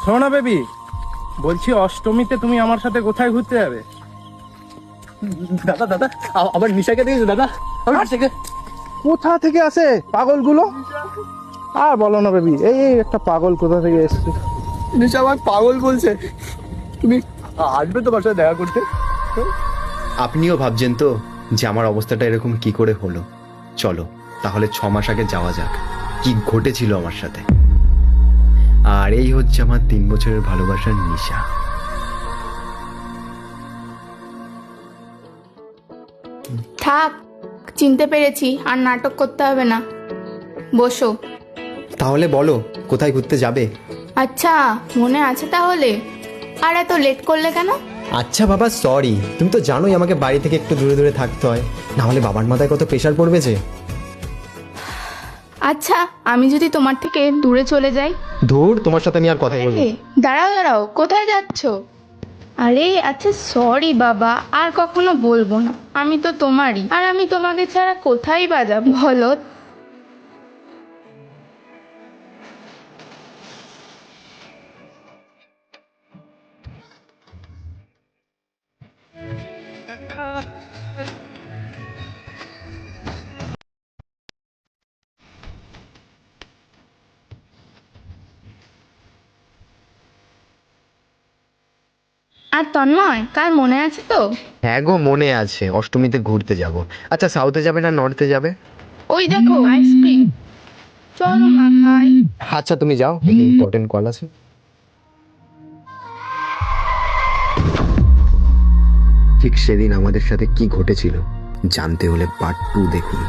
শোনো না বেবি, বলছি অষ্টমীতে তুমি আমার সাথে কোথায় ঘুরতে যাবে? দাদা দাদা আমার নিশাকে দেখেছো দাদা? আমার নিশাকে কোথা থেকে আসে পাগলগুলো? আর বলো না বেবি, এই এই একটা পাগল কোথা থেকে এসছে। নিশা আমার পাগল বলছে। তুমি আসবে তোমার সাথে দেখা করতে? আপনিও ভাবছেন তো যে আমার অবস্থাটা এরকম কি করে হলো? চলো তাহলে 6 মাস আগে যাওয়া যাক, কি ঘটেছিল আমার সাথে। আর এই হচ্ছে আমার 3 বছরের ভালোবাসার নিশা। থাক, চিনতে পেরেছি, আর নাটক করতে হবে না, বসো। তাহলে বলো কোথায় ঘুরতে যাবে? আচ্ছা, মনে আছে তাহলে? আর এত লেট করলে কেন? আচ্ছা বাবা সরি, তুমি তো জানোই আমাকে বাড়ি থেকে একটু দূরে দূরে থাকতে হয়, না হলে বাবার মাথায় কত প্রেশার পড়বে যে। আচ্ছা, আমি যদি তোমার থেকে দূরে চলে যাই? ধুর, তোমার সাথে আমি আর কথা বলবো না। দাঁড়াও দাঁড়াও, কোথায় যাচ্ছো? আরে আচ্ছা সরি বাবা, আর কখনো বলবো না। আমি তো তোমারই, আর আমি তোমাকে ছাড়া কোথায় বা যাবো বলো? আর তন্ময়, কার মনে আছে তো? হ্যাঁ গো মনে আছে, অষ্টমীতে ঘুরতে যাব। আচ্ছা সাউথে যাবে না নর্থে যাবে? ওই দেখো আইসক্রিম, চলো না খাই। আচ্ছা তুমি যাও, ইম্পর্টেন্ট কল আছে। ঠিক সেদিন আমাদের সাথে কি ঘটেছিল জানতে হলে পার্ট 2 দেখুন।